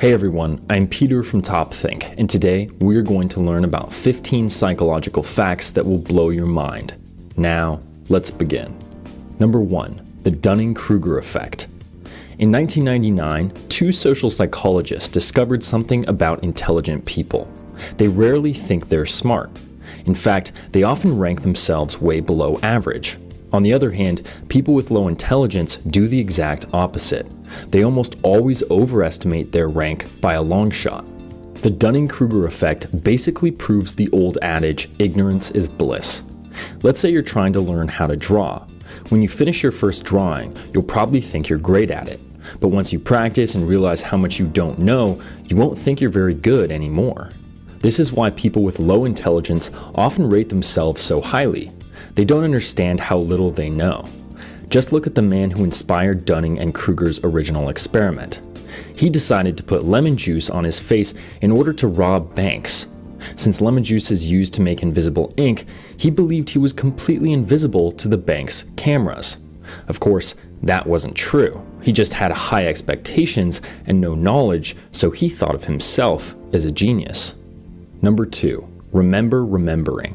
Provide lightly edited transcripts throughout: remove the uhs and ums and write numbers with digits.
Hey everyone, I'm Peter from TopThink, and today we're going to learn about 15 psychological facts that will blow your mind. Now, let's begin. Number 1. The Dunning-Kruger effect. In 1999, two social psychologists discovered something about intelligent people. They rarely think they're smart. In fact, they often rank themselves way below average. On the other hand, people with low intelligence do the exact opposite. They almost always overestimate their rank by a long shot. The Dunning-Kruger effect basically proves the old adage, ignorance is bliss. Let's say you're trying to learn how to draw. When you finish your first drawing, you'll probably think you're great at it. But once you practice and realize how much you don't know, you won't think you're very good anymore. This is why people with low intelligence often rate themselves so highly. They don't understand how little they know. Just look at the man who inspired Dunning and Kruger's original experiment. He decided to put lemon juice on his face in order to rob banks. Since lemon juice is used to make invisible ink, he believed he was completely invisible to the bank's cameras. Of course, that wasn't true. He just had high expectations and no knowledge, so he thought of himself as a genius. Number 2. Remember remembering.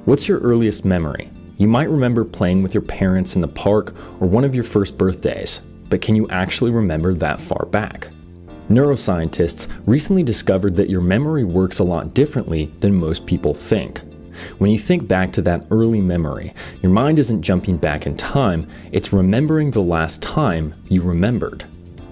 What's your earliest memory? You might remember playing with your parents in the park or one of your first birthdays, but can you actually remember that far back? Neuroscientists recently discovered that your memory works a lot differently than most people think. When you think back to that early memory, your mind isn't jumping back in time, it's remembering the last time you remembered.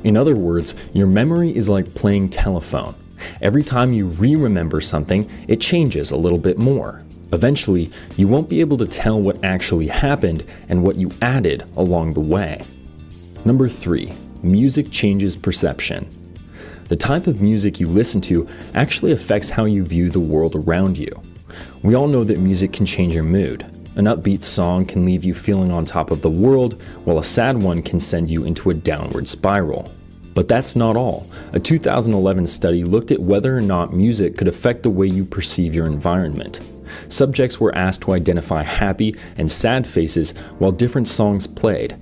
In other words, your memory is like playing telephone. Every time you re-remember something, it changes a little bit more. Eventually, you won't be able to tell what actually happened and what you added along the way. Number 3. Music changes perception. The type of music you listen to actually affects how you view the world around you. We all know that music can change your mood. An upbeat song can leave you feeling on top of the world, while a sad one can send you into a downward spiral. But that's not all. A 2011 study looked at whether or not music could affect the way you perceive your environment. Subjects were asked to identify happy and sad faces while different songs played.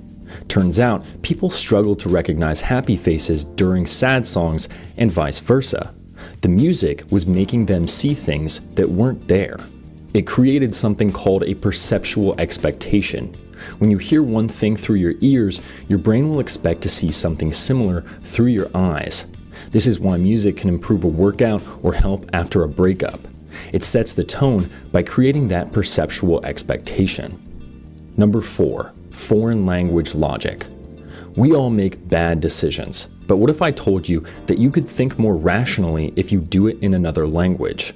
Turns out, people struggle to recognize happy faces during sad songs and vice versa. The music was making them see things that weren't there. It created something called a perceptual expectation. When you hear one thing through your ears, your brain will expect to see something similar through your eyes. This is why music can improve a workout or help after a breakup. It sets the tone by creating that perceptual expectation. Number 4. Foreign language logic. We all make bad decisions, but what if I told you that you could think more rationally if you do it in another language?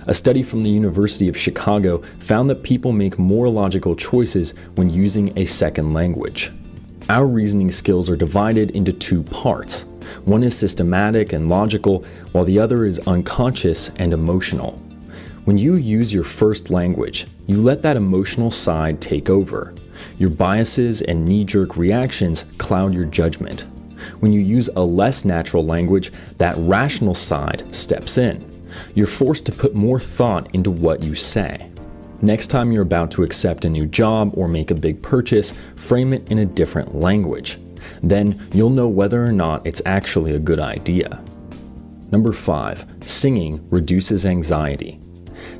A study from the University of Chicago found that people make more logical choices when using a second language. Our reasoning skills are divided into two parts. One is systematic and logical, while the other is unconscious and emotional. When you use your first language, you let that emotional side take over. Your biases and knee-jerk reactions cloud your judgment. When you use a less natural language, that rational side steps in. You're forced to put more thought into what you say. Next time you're about to accept a new job or make a big purchase, frame it in a different language. Then you'll know whether or not it's actually a good idea. Number 5. Singing reduces anxiety.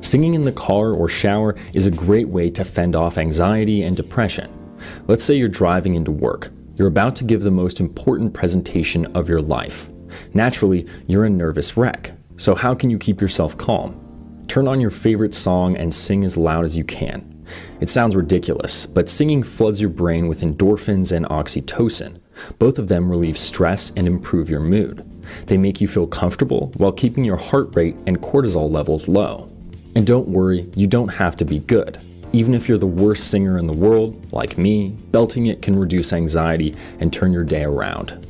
Singing in the car or shower is a great way to fend off anxiety and depression. Let's say you're driving into work. You're about to give the most important presentation of your life. Naturally, you're a nervous wreck. So how can you keep yourself calm? Turn on your favorite song and sing as loud as you can. It sounds ridiculous, but singing floods your brain with endorphins and oxytocin. Both of them relieve stress and improve your mood. They make you feel comfortable while keeping your heart rate and cortisol levels low. And don't worry, you don't have to be good. Even if you're the worst singer in the world, like me, belting it can reduce anxiety and turn your day around.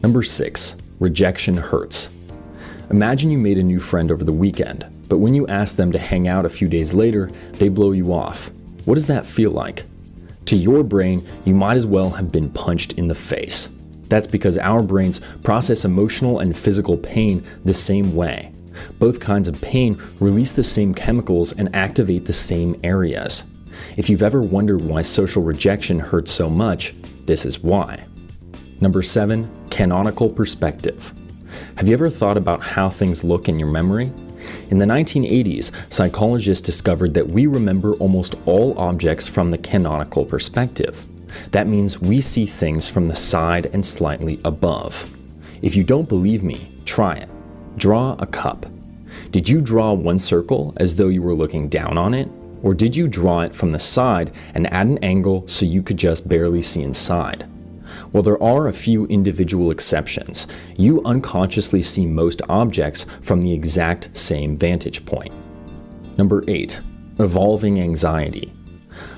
Number 6. Rejection hurts. Imagine you made a new friend over the weekend, but when you ask them to hang out a few days later, they blow you off. What does that feel like? To your brain, you might as well have been punched in the face. That's because our brains process emotional and physical pain the same way. Both kinds of pain release the same chemicals and activate the same areas. If you've ever wondered why social rejection hurts so much, this is why. Number 7. Canonical perspective. Have you ever thought about how things look in your memory? In the 1980s, psychologists discovered that we remember almost all objects from the canonical perspective. That means we see things from the side and slightly above. If you don't believe me, try it. Draw a cup. Did you draw one circle as though you were looking down on it? Or did you draw it from the side and at an angle so you could just barely see inside? While there are a few individual exceptions, you unconsciously see most objects from the exact same vantage point. Number 8. Evolving anxiety.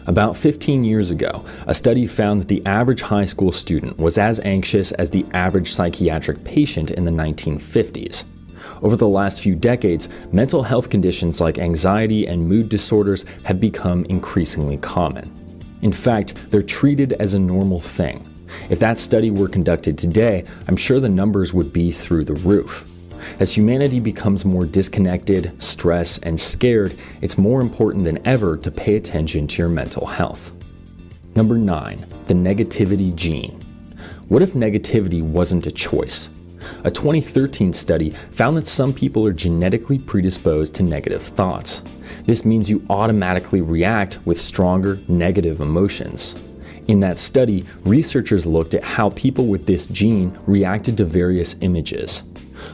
About 15 years ago, a study found that the average high school student was as anxious as the average psychiatric patient in the 1950s. Over the last few decades, mental health conditions like anxiety and mood disorders have become increasingly common. In fact, they're treated as a normal thing. If that study were conducted today, I'm sure the numbers would be through the roof. As humanity becomes more disconnected, stressed, and scared, it's more important than ever to pay attention to your mental health. Number 9. The negativity gene. What if negativity wasn't a choice? A 2013 study found that some people are genetically predisposed to negative thoughts. This means you automatically react with stronger negative emotions. In that study, researchers looked at how people with this gene reacted to various images.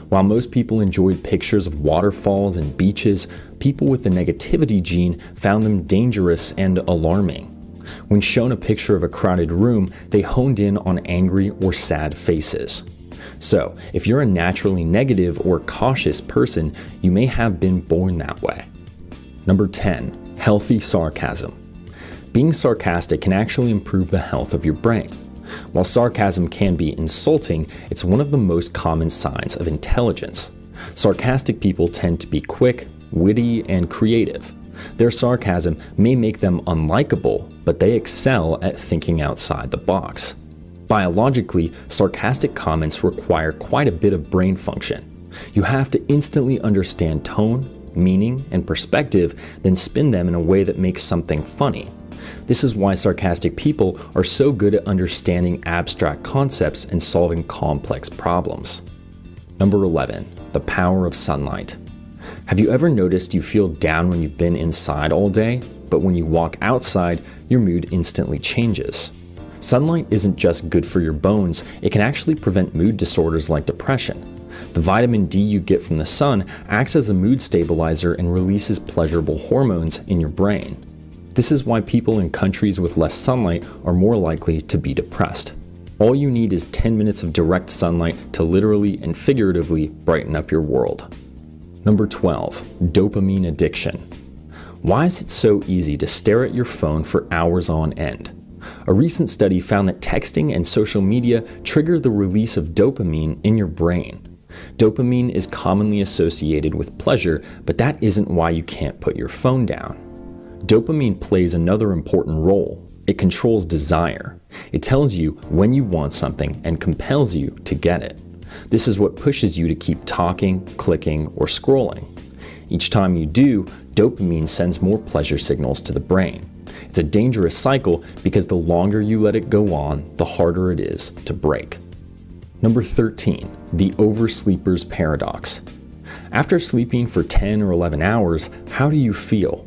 While most people enjoyed pictures of waterfalls and beaches, people with the negativity gene found them dangerous and alarming. When shown a picture of a crowded room, they honed in on angry or sad faces. So, if you're a naturally negative or cautious person, you may have been born that way. Number 10. Healthy sarcasm. Being sarcastic can actually improve the health of your brain. While sarcasm can be insulting, it's one of the most common signs of intelligence. Sarcastic people tend to be quick, witty, and creative. Their sarcasm may make them unlikable, but they excel at thinking outside the box. Biologically, sarcastic comments require quite a bit of brain function. You have to instantly understand tone, meaning, and perspective, then spin them in a way that makes something funny. This is why sarcastic people are so good at understanding abstract concepts and solving complex problems. Number 11. The power of sunlight. Have you ever noticed you feel down when you've been inside all day, but when you walk outside, your mood instantly changes? Sunlight isn't just good for your bones, it can actually prevent mood disorders like depression. The vitamin D you get from the sun acts as a mood stabilizer and releases pleasurable hormones in your brain. This is why people in countries with less sunlight are more likely to be depressed. All you need is 10 minutes of direct sunlight to literally and figuratively brighten up your world. Number 12. Dopamine addiction. Why is it so easy to stare at your phone for hours on end? A recent study found that texting and social media trigger the release of dopamine in your brain. Dopamine is commonly associated with pleasure, but that isn't why you can't put your phone down. Dopamine plays another important role. It controls desire. It tells you when you want something and compels you to get it. This is what pushes you to keep talking, clicking, or scrolling. Each time you do, dopamine sends more pleasure signals to the brain. It's a dangerous cycle because the longer you let it go on, the harder it is to break. Number 13. The oversleeper's paradox. After sleeping for 10 or 11 hours, how do you feel?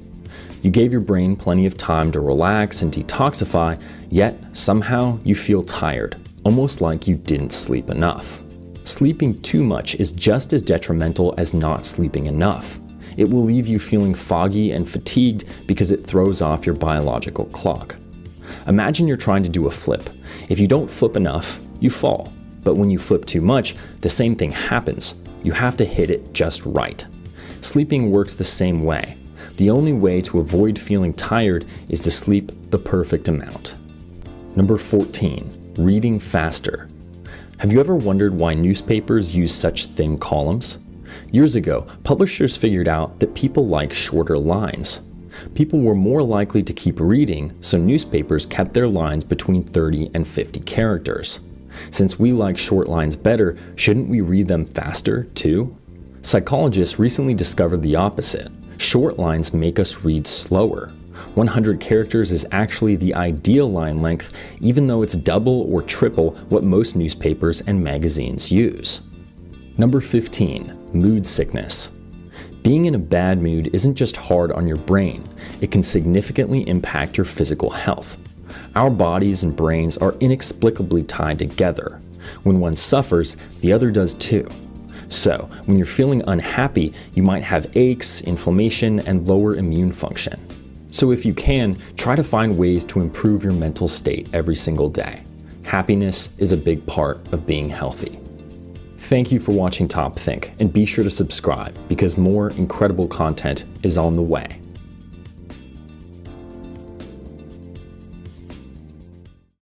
You gave your brain plenty of time to relax and detoxify, yet somehow you feel tired, almost like you didn't sleep enough. Sleeping too much is just as detrimental as not sleeping enough. It will leave you feeling foggy and fatigued because it throws off your biological clock. Imagine you're trying to do a flip. If you don't flip enough, you fall. But when you flip too much, the same thing happens. You have to hit it just right. Sleeping works the same way. The only way to avoid feeling tired is to sleep the perfect amount. Number 14. Reading faster. Have you ever wondered why newspapers use such thin columns? Years ago, publishers figured out that people like shorter lines. People were more likely to keep reading, so newspapers kept their lines between 30 and 50 characters. Since we like short lines better, shouldn't we read them faster too? Psychologists recently discovered the opposite. Short lines make us read slower. 100 characters is actually the ideal line length, even though it's double or triple what most newspapers and magazines use. Number 15, mood sickness. Being in a bad mood isn't just hard on your brain, it can significantly impact your physical health. Our bodies and brains are inexplicably tied together. When one suffers, the other does too. So, when you're feeling unhappy, you might have aches, inflammation, and lower immune function. So if you can, try to find ways to improve your mental state every single day. Happiness is a big part of being healthy. Thank you for watching Top Think, and be sure to subscribe because more incredible content is on the way.